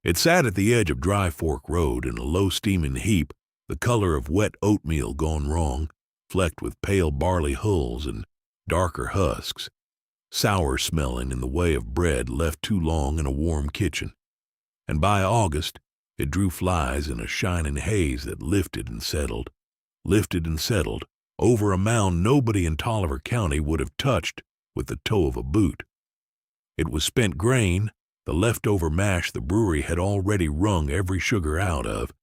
It sat at the edge of Dry Fork Road in a low steaming heap, the color of wet oatmeal gone wrong, flecked with pale barley hulls and darker husks, sour smelling in the way of bread left too long in a warm kitchen. And by August, it drew flies in a shining haze that lifted and settled, over a mound nobody in Tolliver County would have touched with the toe of a boot. It was spent grain, the leftover mash the brewery had already wrung every sugar out of,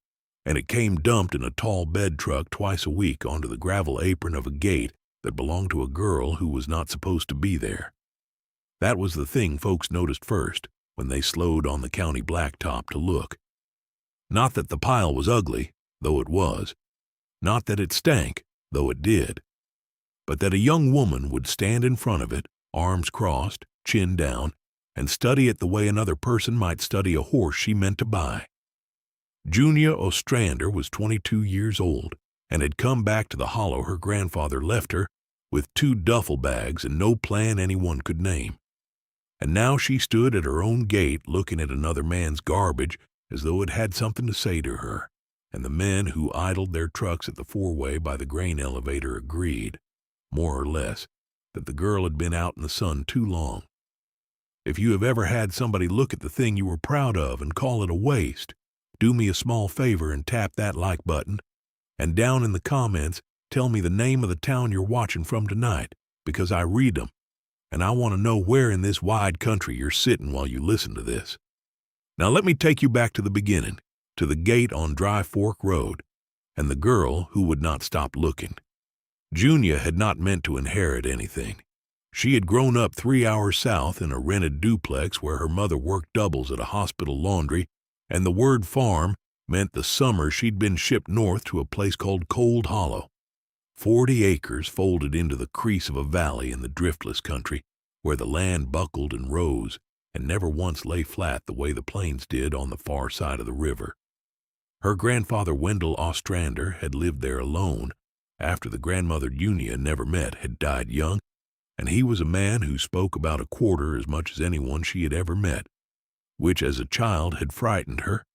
and it came dumped in a tall bed truck twice a week onto the gravel apron of a gate that belonged to a girl who was not supposed to be there. That was the thing folks noticed first when they slowed on the county blacktop to look. Not that the pile was ugly, though it was. Not that it stank, though it did. But that a young woman would stand in front of it, arms crossed, chin down, and study it the way another person might study a horse she meant to buy. Junia Ostrander was 22 years old and had come back to the hollow her grandfather left her with 2 duffel bags and no plan anyone could name. And now she stood at her own gate looking at another man's garbage as though it had something to say to her, and the men who idled their trucks at the four-way by the grain elevator agreed, more or less, that the girl had been out in the sun too long. If you have ever had somebody look at the thing you were proud of and call it a waste, do me a small favor and tap that like button, and down in the comments tell me the name of the town you're watching from tonight, because I read them, and I want to know where in this wide country you're sitting while you listen to this. Now let me take you back to the beginning, to the gate on Dry Fork Road, and the girl who would not stop looking. Junia had not meant to inherit anything. She had grown up 3 hours south in a rented duplex where her mother worked doubles at a hospital laundry, and the word farm meant the summer she'd been shipped north to a place called Cold Hollow. 40 acres folded into the crease of a valley in the driftless country where the land buckled and rose and never once lay flat the way the plains did on the far side of the river. Her grandfather Wendell Ostrander had lived there alone after the grandmother Junia never met had died young, and he was a man who spoke about a quarter as much as anyone she had ever met, which as a child had frightened her,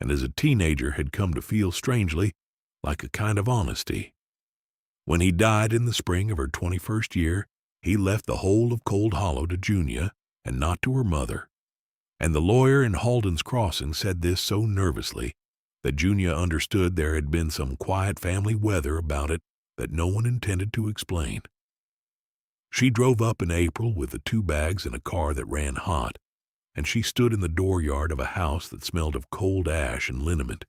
and as a teenager had come to feel strangely like a kind of honesty. When he died in the spring of her 21st year, he left the whole of Cold Hollow to Junia and not to her mother, and the lawyer in Halden's Crossing said this so nervously that Junia understood there had been some quiet family weather about it that no one intended to explain. She drove up in April with the 2 bags in a car that ran hot, and she stood in the dooryard of a house that smelled of cold ash and liniment,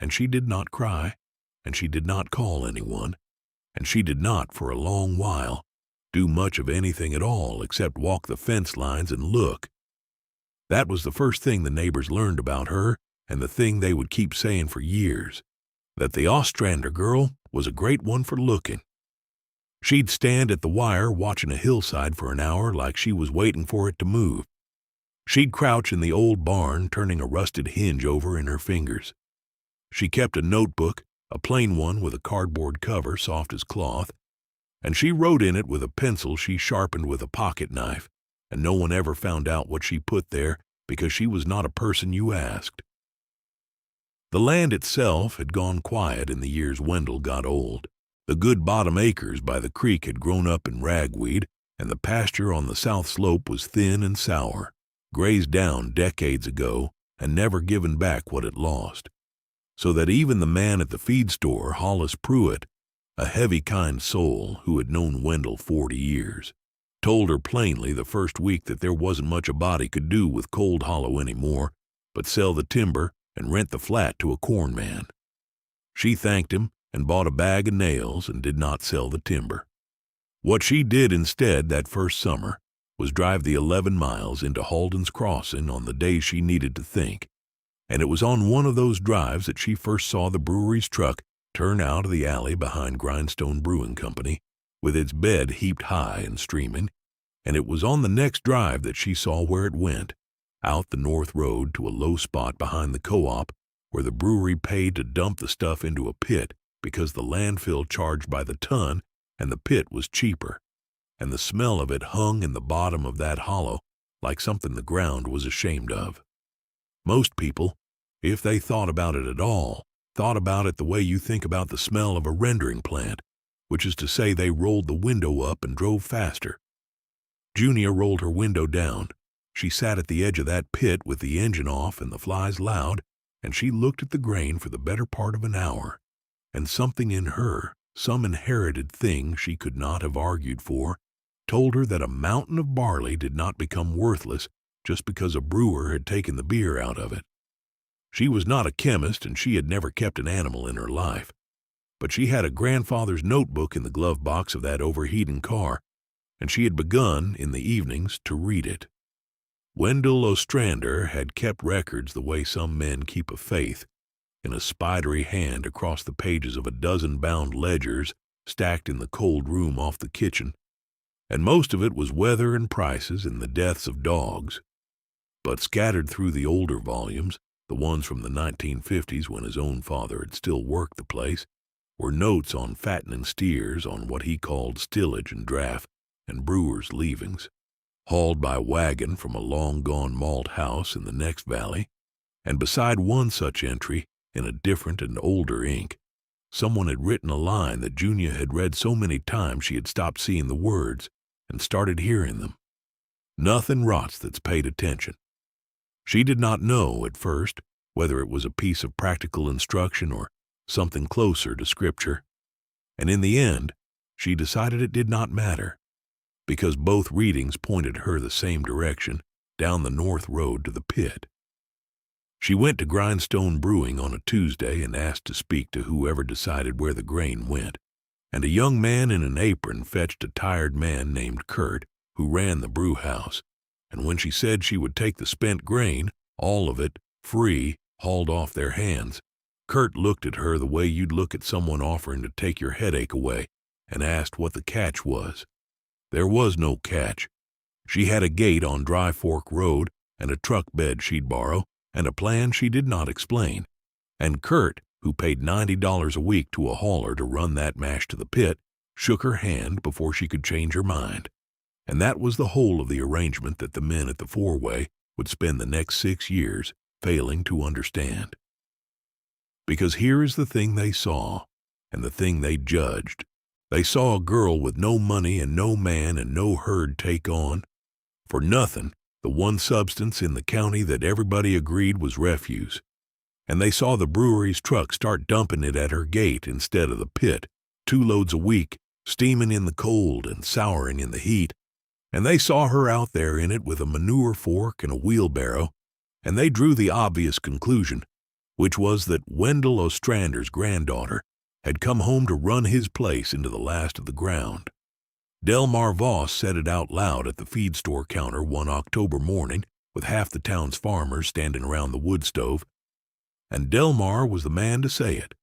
and she did not cry, and she did not call anyone, and she did not, for a long while, do much of anything at all except walk the fence lines and look. That was the first thing the neighbors learned about her, and the thing they would keep saying for years, that the Ostrander girl was a great one for looking. She'd stand at the wire watching a hillside for an hour like she was waiting for it to move. She'd crouch in the old barn turning a rusted hinge over in her fingers. She kept a notebook, a plain one with a cardboard cover soft as cloth, and she wrote in it with a pencil she sharpened with a pocket knife, and no one ever found out what she put there because she was not a person you asked. The land itself had gone quiet in the years Wendell got old. The good bottom acres by the creek had grown up in ragweed, and the pasture on the south slope was thin and sour, grazed down decades ago and never given back what it lost, so that even the man at the feed store, Hollis Pruitt, a heavy kind soul who had known Wendell 40 years, told her plainly the first week that there wasn't much a body could do with Cold Hollow anymore but sell the timber and rent the flat to a corn man. She thanked him and bought a bag of nails and did not sell the timber. What she did instead that first summer was drive the 11 miles into Halden's Crossing on the days she needed to think, and it was on one of those drives that she first saw the brewery's truck turn out of the alley behind Grindstone Brewing Company, with its bed heaped high and streaming, and it was on the next drive that she saw where it went, out the north road to a low spot behind the co-op where the brewery paid to dump the stuff into a pit because the landfill charged by the ton and the pit was cheaper, and the smell of it hung in the bottom of that hollow like something the ground was ashamed of. Most people, if they thought about it at all, thought about it the way you think about the smell of a rendering plant, which is to say they rolled the window up and drove faster. Junia rolled her window down. She sat at the edge of that pit with the engine off and the flies loud, and she looked at the grain for the better part of an hour. And something in her, some inherited thing she could not have argued for, told her that a mountain of barley did not become worthless just because a brewer had taken the beer out of it. She was not a chemist, and she had never kept an animal in her life. But she had a grandfather's notebook in the glove box of that overheating car, and she had begun, in the evenings, to read it. Wendell Ostrander had kept records the way some men keep a faith, in a spidery hand across the pages of a dozen bound ledgers stacked in the cold room off the kitchen, and most of it was weather and prices and the deaths of dogs. But scattered through the older volumes, the ones from the 1950s when his own father had still worked the place, were notes on fattening steers, on what he called stillage and draft, and brewers' leavings, hauled by wagon from a long-gone malt house in the next valley, and beside one such entry, in a different and older ink, someone had written a line that Junia had read so many times she had stopped seeing the words and started hearing them. Nothing rots that's paid attention. She did not know, at first, whether it was a piece of practical instruction or something closer to Scripture, and in the end, she decided it did not matter, because both readings pointed her the same direction, down the north road to the pit. She went to Grindstone Brewing on a Tuesday and asked to speak to whoever decided where the grain went, and a young man in an apron fetched a tired man named Kurt, who ran the brew house, and when she said she would take the spent grain, all of it, free, hauled off their hands, Kurt looked at her the way you'd look at someone offering to take your headache away, and asked what the catch was. There was no catch. She had a gate on Dry Fork Road and a truck bed she'd borrow, and a plan she did not explain, and Kurt, who paid $90 a week to a hauler to run that mash to the pit, shook her hand before she could change her mind, and that was the whole of the arrangement that the men at the four-way would spend the next 6 years failing to understand. Because here is the thing they saw, and the thing they judged. They saw a girl with no money and no man and no herd take on, for nothing, the one substance in the county that everybody agreed was refuse. And they saw the brewery's truck start dumping it at her gate instead of the pit, 2 loads a week, steaming in the cold and souring in the heat. And they saw her out there in it with a manure fork and a wheelbarrow, and they drew the obvious conclusion, which was that Wendell Ostrander's granddaughter had come home to run his place into the last of the ground. Delmar Voss said it out loud at the feed store counter one October morning with half the town's farmers standing around the wood stove, and Delmar was the man to say it,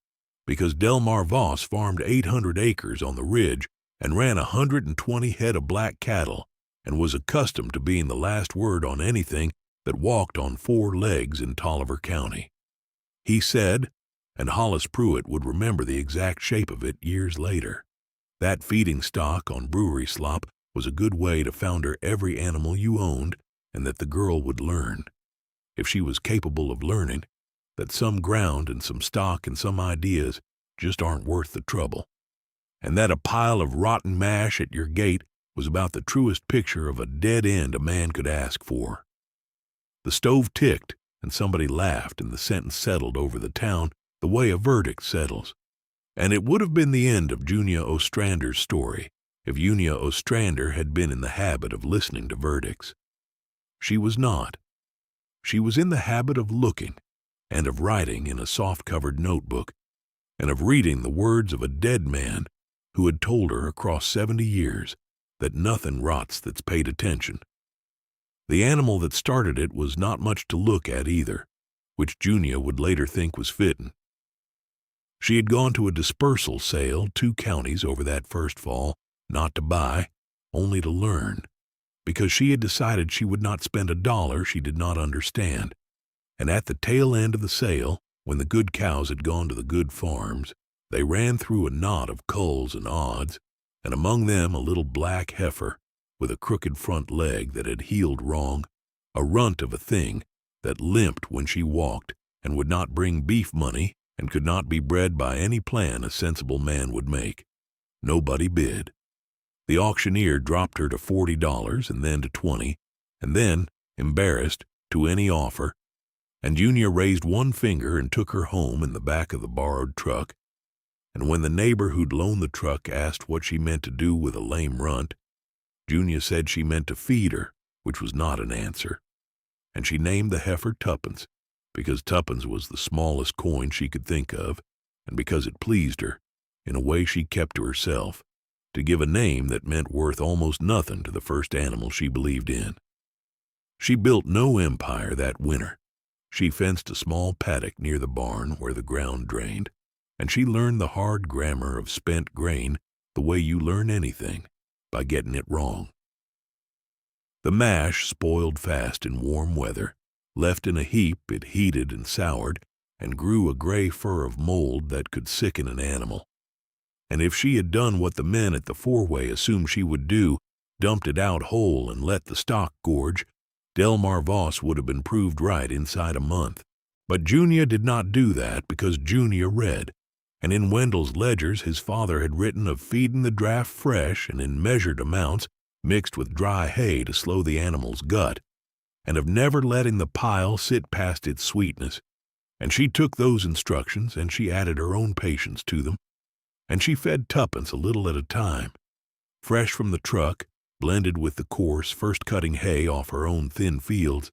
because Delmar Voss farmed 800 acres on the ridge and ran 120 head of black cattle and was accustomed to being the last word on anything that walked on 4 legs in Tolliver County. He said, and Hollis Pruitt would remember the exact shape of it years later, that feeding stock on brewery slop was a good way to founder every animal you owned, and that the girl would learn, if she was capable of learning, that some ground and some stock and some ideas just aren't worth the trouble, and that a pile of rotten mash at your gate was about the truest picture of a dead end a man could ask for. The stove ticked, and somebody laughed, and the sentence settled over the town the way a verdict settles. And it would have been the end of Junia Ostrander's story if Junia Ostrander had been in the habit of listening to verdicts. She was not. She was in the habit of looking, and of writing in a soft-covered notebook, and of reading the words of a dead man who had told her across 70 years that nothing rots that's paid attention. The animal that started it was not much to look at either, which Junia would later think was fitting. She had gone to a dispersal sale 2 counties over that first fall, not to buy, only to learn, because she had decided she would not spend $1 she did not understand. And at the tail end of the sale, when the good cows had gone to the good farms, they ran through a knot of culls and odds, and among them a little black heifer with a crooked front leg that had healed wrong, a runt of a thing that limped when she walked and would not bring beef money and could not be bred by any plan a sensible man would make. Nobody bid. The auctioneer dropped her to $40 and then to $20, and then, embarrassed, to any offer, and Junior raised one finger and took her home in the back of the borrowed truck. And when the neighbor who'd loaned the truck asked what she meant to do with a lame runt, Junior said she meant to feed her, which was not an answer. And she named the heifer Tuppence, because tuppence was the smallest coin she could think of, and because it pleased her, in a way she kept to herself, to give a name that meant worth almost nothing to the first animal she believed in. She built no empire that winter. She fenced a small paddock near the barn where the ground drained, and she learned the hard grammar of spent grain the way you learn anything, by getting it wrong. The mash spoiled fast in warm weather. Left in a heap, it heated and soured, and grew a gray fur of mold that could sicken an animal. And if she had done what the men at the four-way assumed she would do, dumped it out whole and let the stock gorge, Delmar Voss would have been proved right inside a month. But Junior did not do that because Junior read, and in Wendell's ledgers his father had written of feeding the draft fresh and in measured amounts mixed with dry hay to slow the animal's gut, and of never letting the pile sit past its sweetness. And she took those instructions and she added her own patience to them, and she fed Tuppence a little at a time, fresh from the truck, blended with the coarse, first-cutting hay off her own thin fields,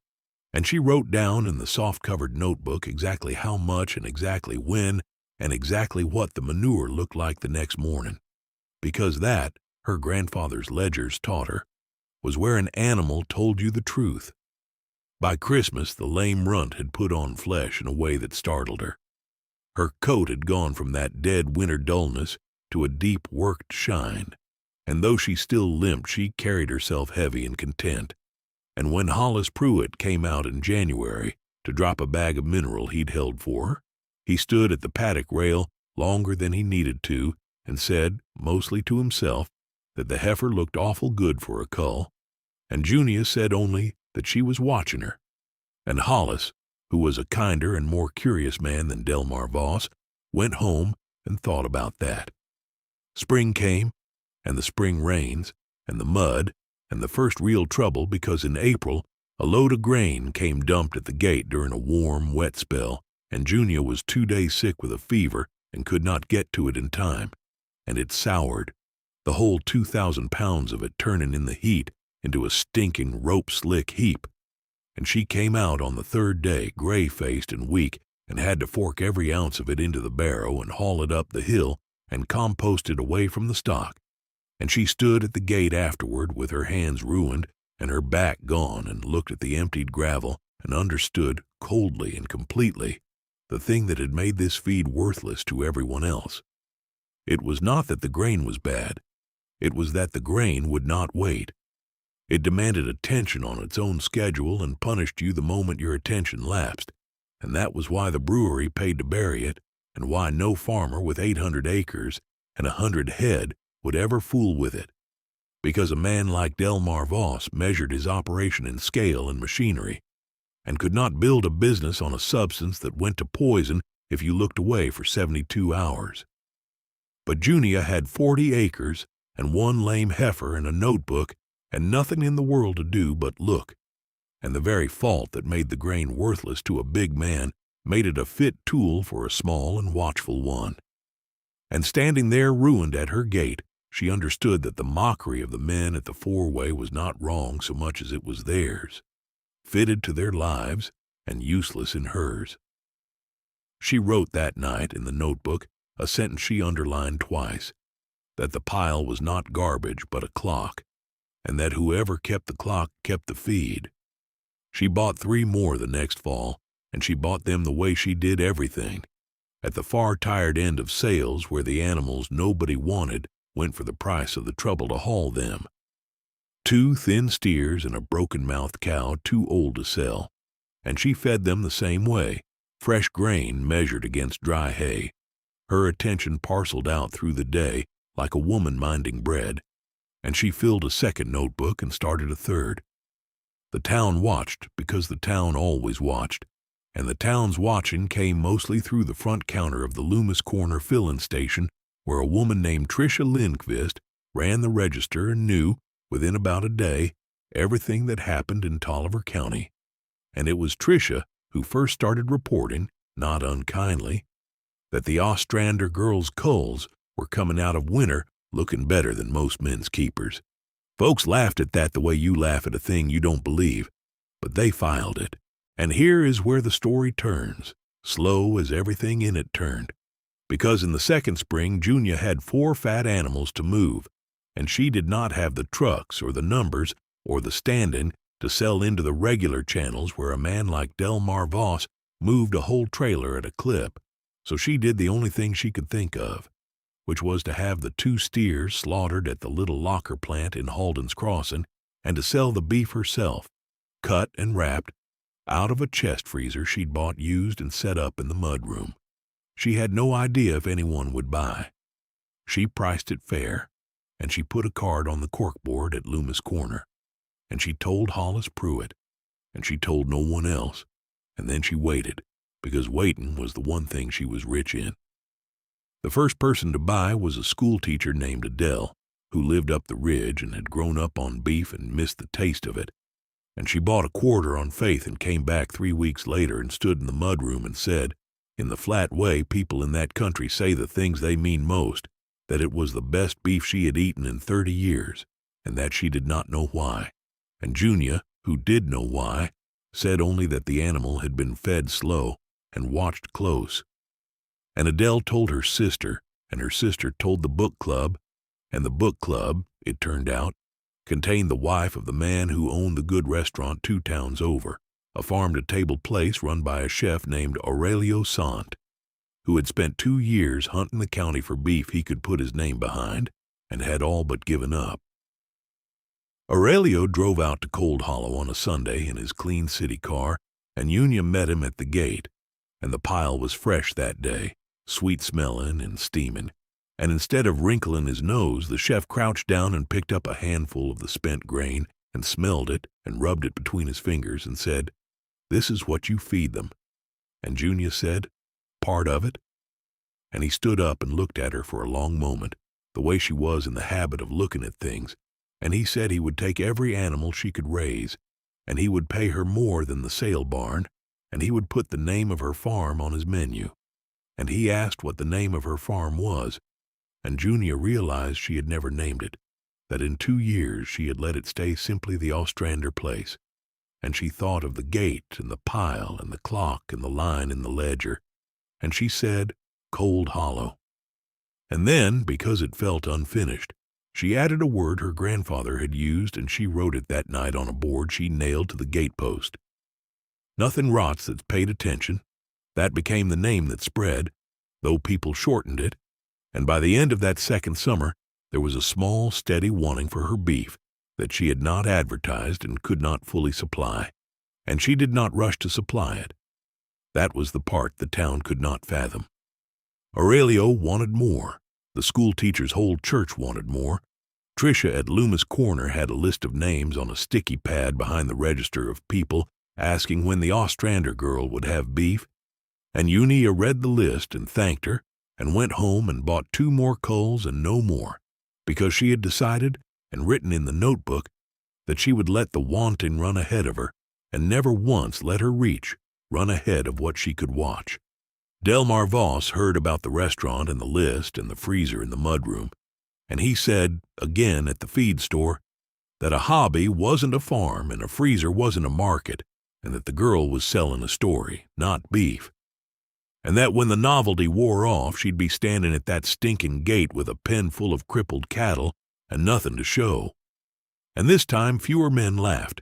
and she wrote down in the soft-covered notebook exactly how much and exactly when and exactly what the manure looked like the next morning, because that, her grandfather's ledgers taught her, was where an animal told you the truth. By Christmas, the lame runt had put on flesh in a way that startled her. Her coat had gone from that dead winter dullness to a deep worked shine, and though she still limped, she carried herself heavy and content. And when Hollis Pruitt came out in January to drop a bag of mineral he'd held for her, he stood at the paddock rail longer than he needed to and said, mostly to himself, that the heifer looked awful good for a cull, and Junior said only that she was watching her. And Hollis, who was a kinder and more curious man than Delmar Voss, went home and thought about that. Spring came, and the spring rains, and the mud, and the first real trouble because in April a load of grain came dumped at the gate during a warm, wet spell, and Junior was 2 days sick with a fever and could not get to it in time, and it soured, the whole 2,000 pounds of it turning in the heat into a stinking rope-slick heap, and she came out on the third day gray-faced and weak and had to fork every ounce of it into the barrow and haul it up the hill and compost it away from the stock, and she stood at the gate afterward with her hands ruined and her back gone and looked at the emptied gravel and understood coldly and completely the thing that had made this feed worthless to everyone else. It was not that the grain was bad. It was that the grain would not wait. It demanded attention on its own schedule and punished you the moment your attention lapsed, and that was why the brewery paid to bury it, and why no farmer with 800 acres and 100 head would ever fool with it, because a man like Delmar Voss measured his operation in scale and machinery, and could not build a business on a substance that went to poison if you looked away for 72 hours. But Junior had 40 acres and one lame heifer and a notebook and nothing in the world to do but look, and the very fault that made the grain worthless to a big man made it a fit tool for a small and watchful one. And standing there ruined at her gate, she understood that the mockery of the men at the four-way was not wrong so much as it was theirs, fitted to their lives and useless in hers. She wrote that night in the notebook a sentence she underlined twice, that the pile was not garbage but a clock, and that whoever kept the clock kept the feed. She bought 3 more the next fall, and she bought them the way she did everything, at the far tired end of sales where the animals nobody wanted went for the price of the trouble to haul them. 2 thin steers and a broken-mouthed cow too old to sell, and she fed them the same way, fresh grain measured against dry hay, her attention parceled out through the day like a woman minding bread, and she filled a second notebook and started a third. The town watched because the town always watched, and the town's watching came mostly through the front counter of the Loomis Corner fill-in station, where a woman named Tricia Lindqvist ran the register and knew, within about a day, everything that happened in Tolliver County. And it was Tricia who first started reporting, not unkindly, that the Ostrander girls' culls were coming out of winter looking better than most men's keepers. Folks laughed at that the way you laugh at a thing you don't believe, but they filed it. And here is where the story turns, slow as everything in it turned. Because in the second spring, Junia had 4 fat animals to move, and she did not have the trucks or the numbers or the standing to sell into the regular channels where a man like Delmar Voss moved a whole trailer at a clip. So she did the only thing she could think of, which was to have the 2 steers slaughtered at the little locker plant in Halden's Crossing and to sell the beef herself, cut and wrapped, out of a chest freezer she'd bought used and set up in the mudroom. She had no idea if anyone would buy. She priced it fair, and she put a card on the corkboard at Loomis Corner, and she told Hollis Pruitt, and she told no one else, and then she waited, because waiting was the one thing she was rich in. The first person to buy was a schoolteacher named Adele, who lived up the ridge and had grown up on beef and missed the taste of it, and she bought a quarter on faith and came back 3 weeks later and stood in the mudroom and said, in the flat way people in that country say the things they mean most, that it was the best beef she had eaten in 30 years, and that she did not know why. And Junia, who did know why, said only that the animal had been fed slow and watched close. And Adele told her sister, and her sister told the book club, and the book club, it turned out, contained the wife of the man who owned the good restaurant 2 towns over, a farm-to-table place run by a chef named Aurelio Sant, who had spent 2 years hunting the county for beef he could put his name behind, and had all but given up. Aurelio drove out to Cold Hollow on a Sunday in his clean city car, and Junia met him at the gate, and the pile was fresh that day, sweet-smelling and steaming, and instead of wrinkling his nose, the chef crouched down and picked up a handful of the spent grain and smelled it and rubbed it between his fingers and said, "This is what you feed them." And Junia said, "Part of it?" And he stood up and looked at her for a long moment, the way she was in the habit of looking at things, and he said he would take every animal she could raise, and he would pay her more than the sale barn, and he would put the name of her farm on his menu. And he asked what the name of her farm was, and Junia realized she had never named it, that in 2 years she had let it stay simply the Ostrander place, and she thought of the gate and the pile and the clock and the line in the ledger, and she said, Cold Hollow. And then, because it felt unfinished, she added a word her grandfather had used, and she wrote it that night on a board she nailed to the gatepost. Nothing rots that's paid attention. That became the name that spread, though people shortened it, and by the end of that second summer, there was a small, steady wanting for her beef that she had not advertised and could not fully supply, and she did not rush to supply it. That was the part the town could not fathom. Aurelio wanted more. The school teacher's whole church wanted more. Tricia at Loomis Corner had a list of names on a sticky pad behind the register of people asking when the Ostrander girl would have beef, and Junia read the list and thanked her and went home and bought 2 more culls and no more, because she had decided and written in the notebook that she would let the wanting run ahead of her and never once let her reach run ahead of what she could watch. Delmar Voss heard about the restaurant and the list and the freezer in the mudroom, and he said, again at the feed store, that a hobby wasn't a farm and a freezer wasn't a market, and that the girl was selling a story, not beef, and that when the novelty wore off she'd be standing at that stinking gate with a pen full of crippled cattle and nothing to show. And this time fewer men laughed,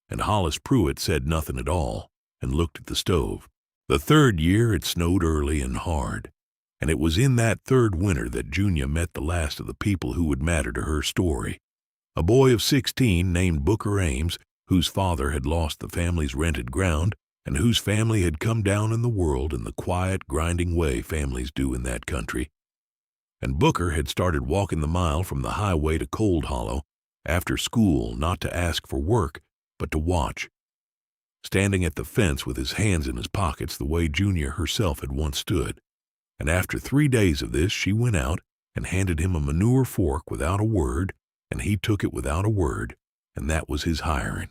and Hollis Pruitt said nothing at all and looked at the stove. The 3rd year it snowed early and hard, and it was in that 3rd winter that Junia met the last of the people who would matter to her story. A boy of 16 named Booker Ames, whose father had lost the family's rented ground, and whose family had come down in the world in the quiet, grinding way families do in that country. And Booker had started walking the mile from the highway to Cold Hollow after school, not to ask for work, but to watch, standing at the fence with his hands in his pockets the way Junior herself had once stood. And after 3 days of this, she went out and handed him a manure fork without a word, and he took it without a word, and that was his hiring.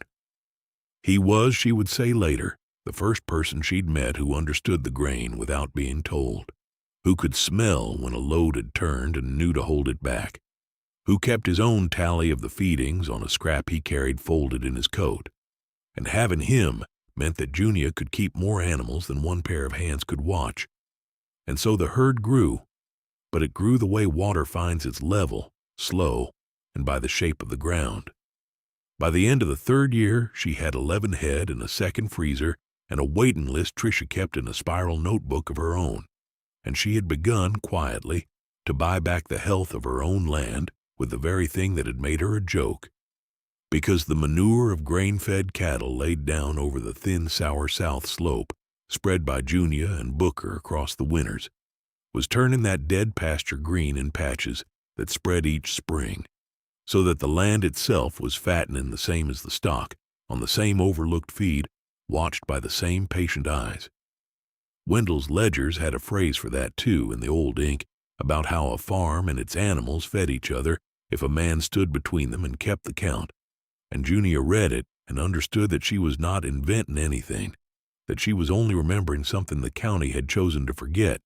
He was, she would say later, the first person she'd met who understood the grain without being told, who could smell when a load had turned and knew to hold it back, who kept his own tally of the feedings on a scrap he carried folded in his coat. And having him meant that Junior could keep more animals than one pair of hands could watch. And so the herd grew, but it grew the way water finds its level, slow, and by the shape of the ground. By the end of the 3rd year, she had 11 head and a second freezer and a waiting list Tricia kept in a spiral notebook of her own, and she had begun, quietly, to buy back the health of her own land with the very thing that had made her a joke, because the manure of grain-fed cattle laid down over the thin, sour south slope, spread by Junior and Booker across the winters, was turning that dead pasture green in patches that spread each spring, so that the land itself was fattening the same as the stock, on the same overlooked feed, watched by the same patient eyes. Wendell's ledgers had a phrase for that, too, in the old ink, about how a farm and its animals fed each other if a man stood between them and kept the count, and Junior read it and understood that she was not inventing anything, that she was only remembering something the county had chosen to forget,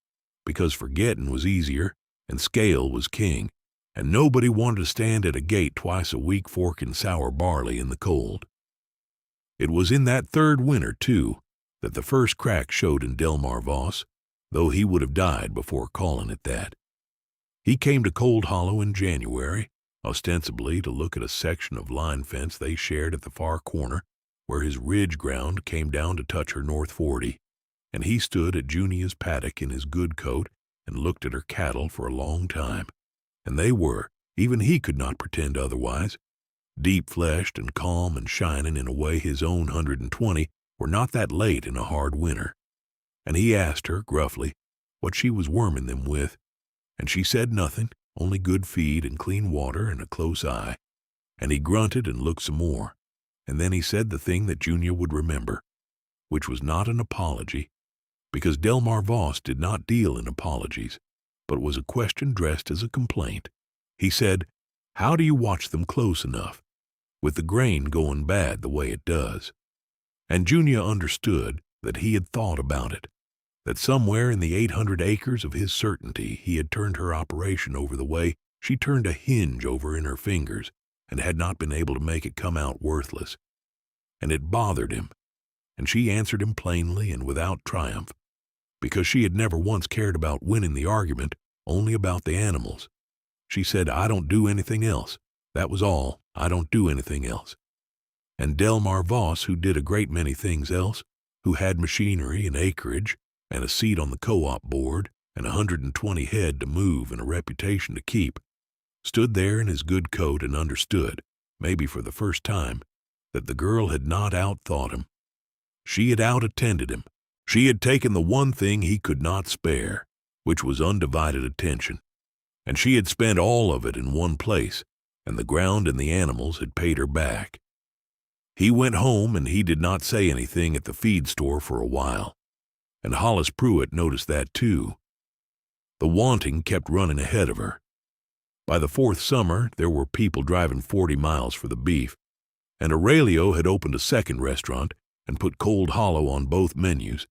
because forgetting was easier and scale was king, and nobody wanted to stand at a gate twice a week forking sour barley in the cold. It was in that 3rd winter, too, that the first crack showed in Delmar Voss, though he would have died before calling it that. He came to Cold Hollow in January, ostensibly to look at a section of line fence they shared at the far corner, where his ridge ground came down to touch her North 40, and he stood at Junia's paddock in his good coat and looked at her cattle for a long time, and they were, even he could not pretend otherwise, deep-fleshed and calm and shining in a way his own 120 were not that late in a hard winter. And he asked her, gruffly, what she was worming them with, and she said nothing, only good feed and clean water and a close eye, and he grunted and looked some more, and then he said the thing that Junior would remember, which was not an apology, because Delmar Voss did not deal in apologies, but was a question dressed as a complaint. He said, how do you watch them close enough, with the grain going bad the way it does? And Junior understood that he had thought about it, that somewhere in the 800 acres of his certainty he had turned her operation over the way she turned a hinge over in her fingers and had not been able to make it come out worthless. And it bothered him, and she answered him plainly and without triumph, because she had never once cared about winning the argument, only about the animals. She said, I don't do anything else. That was all. I don't do anything else. And Delmar Voss, who did a great many things else, who had machinery and acreage and a seat on the co-op board and 120 head to move and a reputation to keep, stood there in his good coat and understood, maybe for the first time, that the girl had not out-thought him. She had out-attended him. She had taken the one thing he could not spare, which was undivided attention, and she had spent all of it in one place, and the ground and the animals had paid her back. He went home, and he did not say anything at the feed store for a while, and Hollis Pruitt noticed that too. The wanting kept running ahead of her. By the 4th summer, there were people driving 40 miles for the beef, and Aurelio had opened a second restaurant and put Cold Hollow on both menus,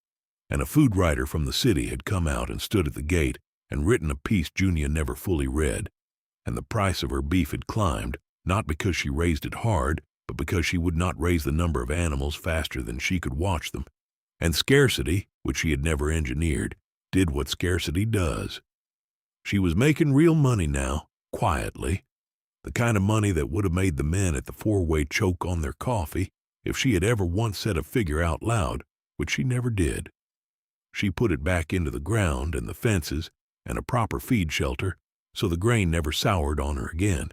and a food writer from the city had come out and stood at the gate and written a piece Junior never fully read, and the price of her beef had climbed, not because she raised it hard, but because she would not raise the number of animals faster than she could watch them, and scarcity, which she had never engineered, did what scarcity does. She was making real money now, quietly, the kind of money that would have made the men at the four-way choke on their coffee if she had ever once said a figure out loud, which she never did. She put it back into the ground and the fences and a proper feed shelter so the grain never soured on her again.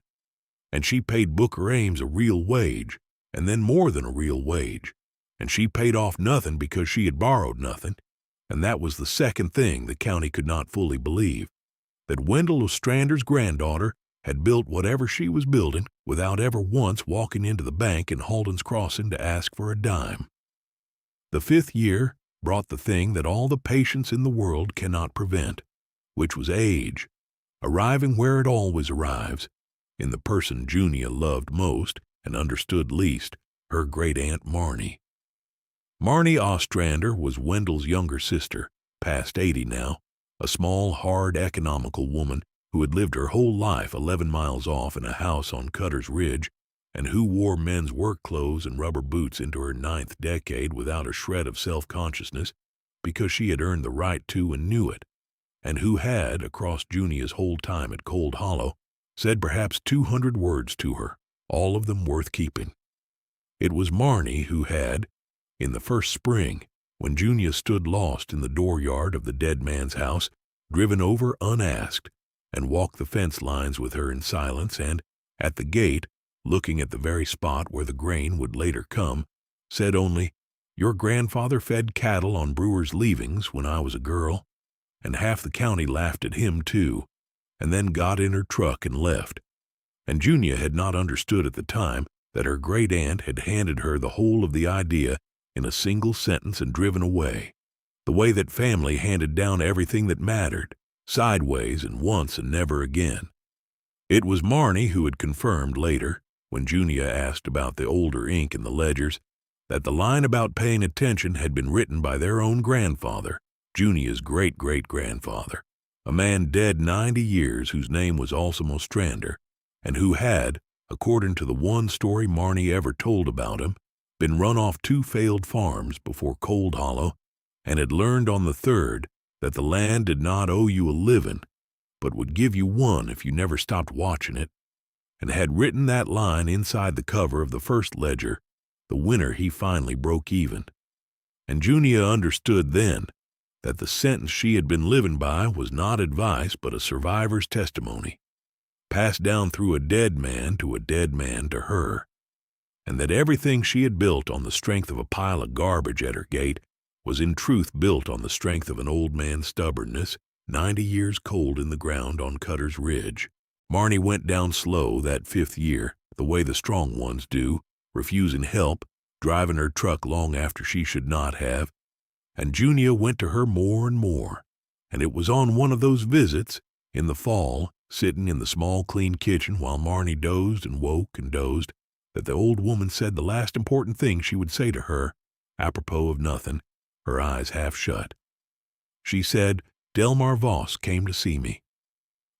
And she paid Booker Ames a real wage, and then more than a real wage. And she paid off nothing because she had borrowed nothing, and that was the second thing the county could not fully believe, that Wendell Ostrander's granddaughter had built whatever she was building without ever once walking into the bank in Halden's Crossing to ask for a dime. The 5th year brought the thing that all the patience in the world cannot prevent, which was age, arriving where it always arrives, in the person Junia loved most and understood least, her great-aunt Marnie. Marnie Ostrander was Wendell's younger sister, past 80 now, a small, hard, economical woman who had lived her whole life 11 miles off in a house on Cutter's Ridge, and who wore men's work clothes and rubber boots into her 9th decade without a shred of self-consciousness because she had earned the right to and knew it, and who had, across Junia's whole time at Cold Hollow, said perhaps 200 words to her, all of them worth keeping. It was Marnie who had, in the first spring, when Junia stood lost in the dooryard of the dead man's house, driven over unasked, and walked the fence lines with her in silence, and, at the gate, looking at the very spot where the grain would later come, said only, "Your grandfather fed cattle on Brewer's leavings when I was a girl," and half the county laughed at him too, and then got in her truck and left. And Junia had not understood at the time that her great-aunt had handed her the whole of the idea in a single sentence and driven away, the way that family handed down everything that mattered, sideways and once and never again. It was Marnie who had confirmed later, when Junia asked about the older ink in the ledgers, that the line about paying attention had been written by their own grandfather, Junia's great-great-grandfather, a man dead 90 years whose name was also Ostrander, and who had, according to the one story Marnie ever told about him, been run off 2 failed farms before Cold Hollow, and had learned on the 3rd that the land did not owe you a living, but would give you one if you never stopped watching it, and had written that line inside the cover of the first ledger the winter he finally broke even. And Junia understood then that the sentence she had been living by was not advice but a survivor's testimony, passed down through a dead man to her, and that everything she had built on the strength of a pile of garbage at her gate was in truth built on the strength of an old man's stubbornness, 90 years cold in the ground on Cutter's Ridge. Marnie went down slow that 5th year, the way the strong ones do, refusing help, driving her truck long after she should not have, and Junia went to her more and more, and it was on one of those visits, in the fall, sitting in the small clean kitchen while Marnie dozed and woke and dozed, that the old woman said the last important thing she would say to her, apropos of nothing, her eyes half shut. She said, "Delmar Voss came to see me."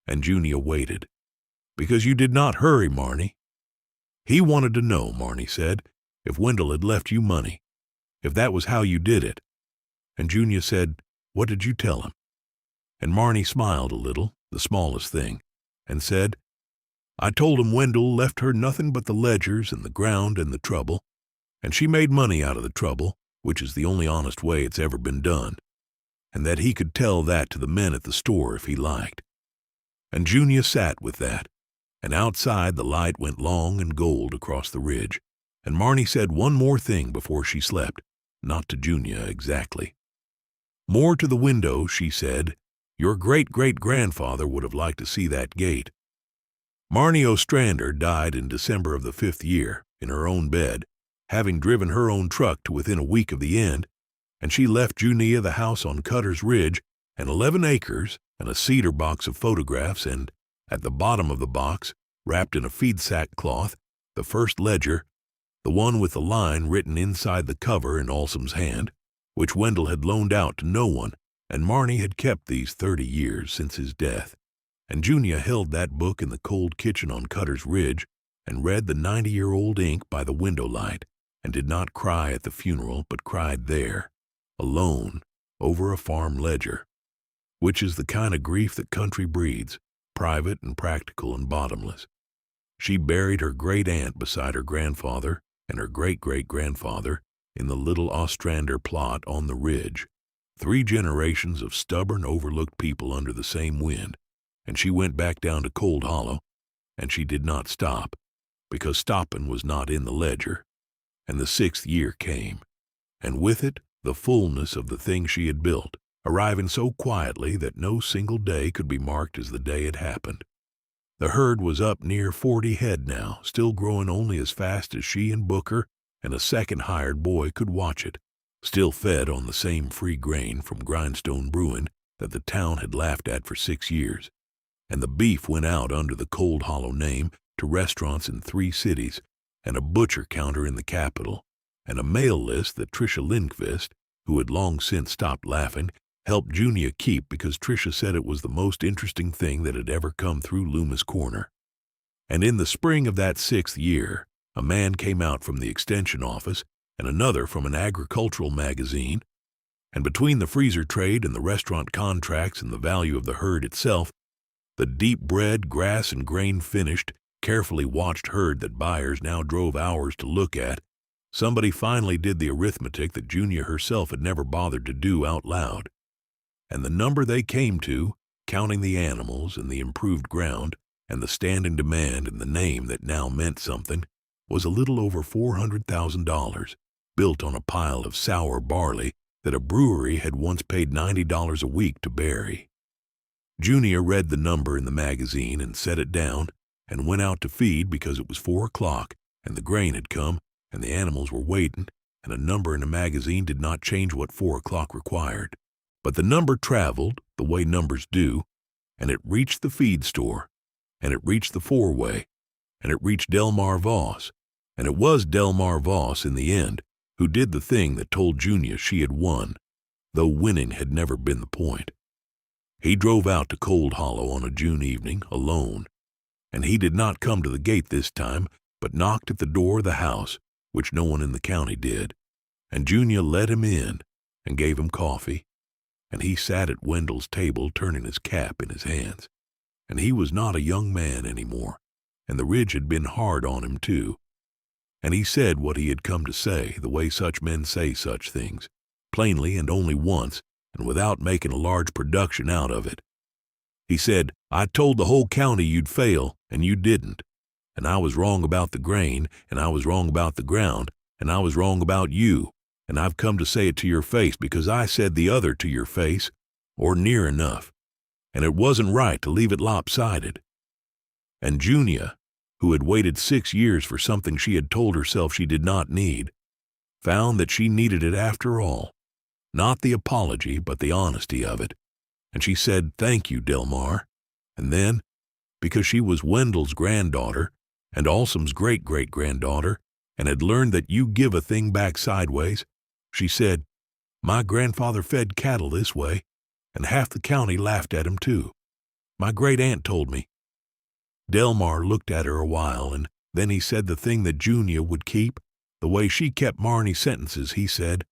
And Junia waited. "Because you did not hurry, Marnie." "He wanted to know," Marnie said, "if Wendell had left you money, if that was how you did it." And Junia said, "What did you tell him?" And Marnie smiled a little, the smallest thing, and said, "I told him Wendell left her nothing but the ledgers and the ground and the trouble, and she made money out of the trouble, which is the only honest way it's ever been done, and that he could tell that to the men at the store if he liked." And Junia sat with that, and outside the light went long and gold across the ridge, and Marnie said one more thing before she slept, not to Junia exactly. More to the window, she said, "Your great-great-grandfather would have liked to see that gate." Marnie Ostrander died in December of the 5th year, in her own bed, having driven her own truck to within a week of the end, and she left Junia the house on Cutter's Ridge and 11 acres and a cedar box of photographs, and, at the bottom of the box, wrapped in a feed sack cloth, the first ledger, the one with the line written inside the cover in Alsom's hand, which Wendell had loaned out to no one, and Marnie had kept these 30 years since his death. And Junia held that book in the cold kitchen on Cutter's Ridge and read the 90-year-old ink by the window light, and did not cry at the funeral, but cried there, alone, over a farm ledger, which is the kind of grief that country breeds, private and practical and bottomless. She buried her great-aunt beside her grandfather and her great-great-grandfather in the little Ostrander plot on the ridge, 3 generations of stubborn, overlooked people under the same wind, and she went back down to Cold Hollow, and she did not stop, because stopping was not in the ledger. And the 6th year came, and with it the fullness of the thing she had built, arriving so quietly that no single day could be marked as the day it happened. The herd was up near 40 head now, still growing only as fast as she and Booker and a second hired boy could watch it, still fed on the same free grain from Grindstone Brewing that the town had laughed at for 6 years. And the beef went out under the Cold Hollow name to restaurants in 3 cities, and a butcher counter in the capital, and a mail list that Tricia Lindqvist, who had long since stopped laughing, helped Junia keep because Tricia said it was the most interesting thing that had ever come through Loomis Corner. And in the spring of that 6th year, a man came out from the extension office and another from an agricultural magazine, and between the freezer trade and the restaurant contracts and the value of the herd itself, the deep-bred, grass and grain finished, carefully watched herd that buyers now drove hours to look at, somebody finally did the arithmetic that Junia herself had never bothered to do out loud. And the number they came to, counting the animals and the improved ground and the standing demand and the name that now meant something, was a little over $400,000, built on a pile of sour barley that a brewery had once paid $90 a week to bury. Junia read the number in the magazine and set it down and went out to feed because it was 4 o'clock and the grain had come and the animals were waiting, and a number in a magazine did not change what 4 o'clock required. But the number traveled the way numbers do, and it reached the feed store, and it reached the four-way, and it reached Delmar Voss, and it was Delmar Voss in the end who did the thing that told Junia she had won, though winning had never been the point. He drove out to Cold Hollow on a June evening, alone, and he did not come to the gate this time, but knocked at the door of the house, which no one in the county did, and Junia let him in and gave him coffee, and he sat at Wendell's table turning his cap in his hands, and he was not a young man any more, and the ridge had been hard on him too, and he said what he had come to say, the way such men say such things, plainly and only once, and without making a large production out of it. He said, "I told the whole county you'd fail, and you didn't, and I was wrong about the grain, and I was wrong about the ground, and I was wrong about you, and I've come to say it to your face because I said the other to your face, or near enough, and it wasn't right to leave it lopsided." And Junia, who had waited 6 years for something she had told herself she did not need, found that she needed it after all, not the apology but the honesty of it, and she said, "Thank you, Delmar," and then, because she was Wendell's granddaughter and Alsom's great-great-granddaughter, and had learned that you give a thing back sideways, she said, "My grandfather fed cattle this way, and half the county laughed at him too. My great-aunt told me." Delmar looked at her a while, and then he said the thing that Junia would keep, the way she kept Marnie's sentences. He said,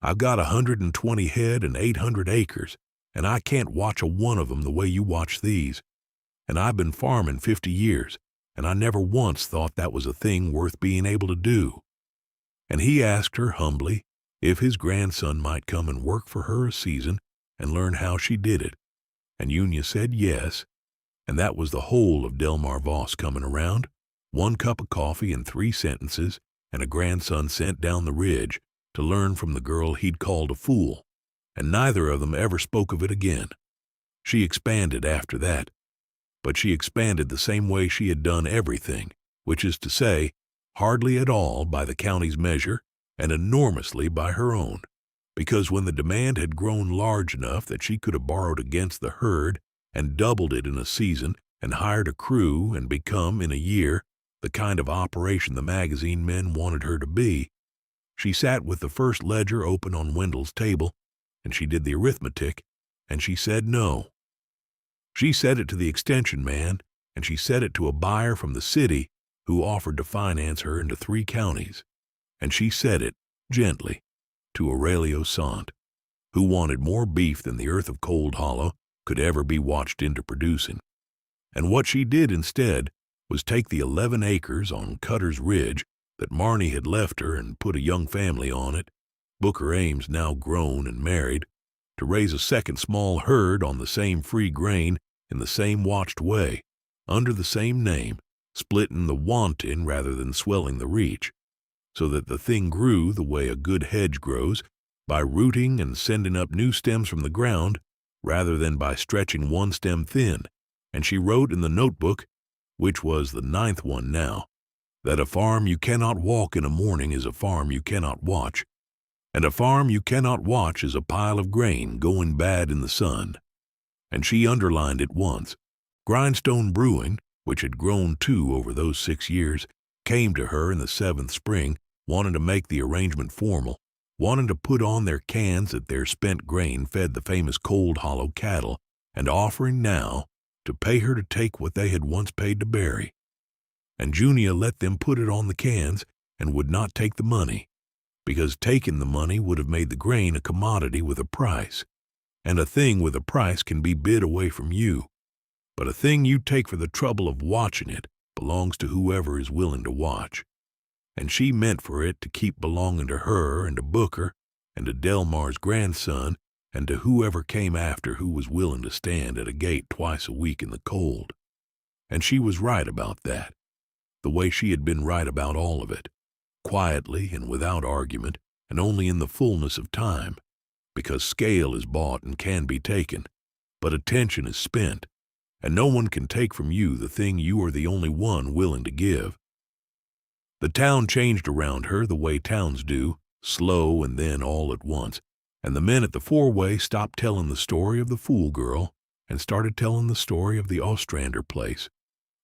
"I've got 120 head and 800 acres, and I can't watch a one of them the way you watch these. And I've been farming 50 years, and I never once thought that was a thing worth being able to do." And he asked her humbly if his grandson might come and work for her a season and learn how she did it, and Junia said yes, and that was the whole of Delmar Voss coming around, 1 cup of coffee and 3 sentences, and a grandson sent down the ridge to learn from the girl he'd called a fool, and neither of them ever spoke of it again. She expanded after that, but she expanded the same way she had done everything, which is to say, hardly at all by the county's measure and enormously by her own, because when the demand had grown large enough that she could have borrowed against the herd and doubled it in a season and hired a crew and become, in a year, the kind of operation the magazine men wanted her to be, she sat with the first ledger open on Wendell's table, and she did the arithmetic, and she said no. She said it to the extension man, and she said it to a buyer from the city who offered to finance her into 3 counties, and she said it, gently, to Aurelio Sant, who wanted more beef than the earth of Cold Hollow could ever be watched into producing. And what she did instead was take the 11 acres on Cutter's Ridge that Marnie had left her and put a young family on it, Booker Ames now grown and married, to raise a second small herd on the same free grain in the same watched way, under the same name, splitting the want in rather than swelling the reach, so that the thing grew the way a good hedge grows, by rooting and sending up new stems from the ground, rather than by stretching one stem thin, and she wrote in the notebook which was the 9th one now, that a farm you cannot walk in a morning is a farm you cannot watch, and a farm you cannot watch is a pile of grain going bad in the sun. And she underlined it once. Grindstone Brewing, which had grown too over those 6 years, came to her in the 7th spring, wanting to make the arrangement formal, wanting to put on their cans that their spent grain fed the famous Cold Hollow cattle, and offering now to pay her to take what they had once paid to Berry. And Junia let them put it on the cans and would not take the money, because taking the money would have made the grain a commodity with a price, and a thing with a price can be bid away from you, but a thing you take for the trouble of watching it belongs to whoever is willing to watch. And she meant for it to keep belonging to her and to Booker and to Delmar's grandson and to whoever came after who was willing to stand at a gate twice a week in the cold. And she was right about that, the way she had been right about all of it, quietly and without argument and only in the fullness of time, because scale is bought and can be taken, but attention is spent, and no one can take from you the thing you are the only one willing to give. The town changed around her the way towns do, slow and then all at once, and the men at the four-way stopped telling the story of the fool girl and started telling the story of the Ostrander place,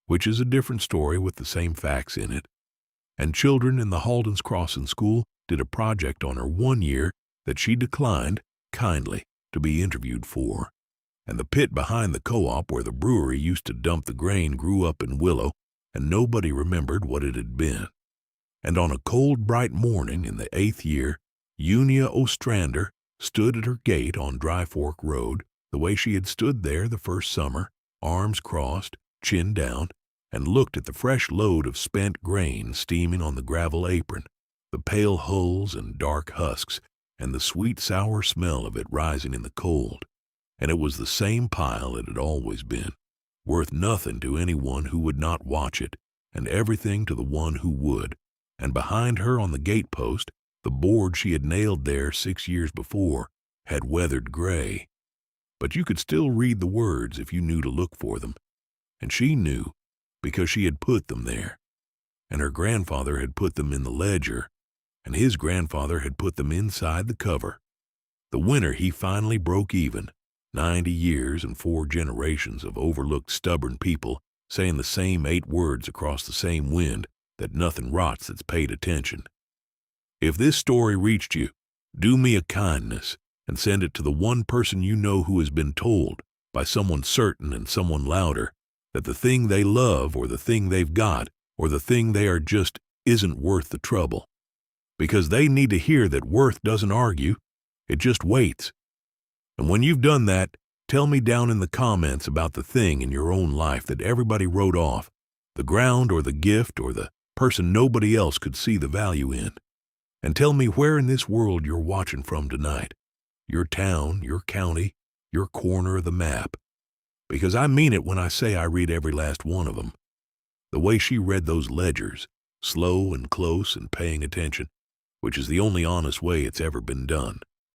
which is a different story with the same facts in it. And children in the Halden's Crossing School did a project on her 1 year that she declined, kindly, to be interviewed for. And the pit behind the co-op where the brewery used to dump the grain grew up in willow, and nobody remembered what it had been. And on a cold, bright morning in the 8th year, Unia Ostrander stood at her gate on Dry Fork Road, the way she had stood there the first summer, arms crossed, chin down, and looked at the fresh load of spent grain steaming on the gravel apron, the pale hulls and dark husks, and the sweet sour smell of it rising in the cold. And it was the same pile it had always been, worth nothing to anyone who would not watch it, and everything to the one who would. And behind her on the gatepost, the board she had nailed there 6 years before had weathered gray. But you could still read the words if you knew to look for them. And she knew, because she had put them there. And her grandfather had put them in the ledger, and his grandfather had put them inside the cover. The winter he finally broke even, 90 years and 4 generations of overlooked stubborn people saying the same 8 words across the same wind, that nothing rots that's paid attention. If this story reached you, do me a kindness and send it to the one person you know who has been told, by someone certain and someone louder, that the thing they love or the thing they've got or the thing they are just isn't worth the trouble. Because they need to hear that worth doesn't argue, it just waits. And when you've done that, tell me down in the comments about the thing in your own life that everybody wrote off, the ground or the gift or the person nobody else could see the value in. And tell me where in this world you're watching from tonight, your town, your county, your corner of the map. Because I mean it when I say I read every last one of them. The way she read those ledgers, slow and close and paying attention, which is the only honest way it's ever been done.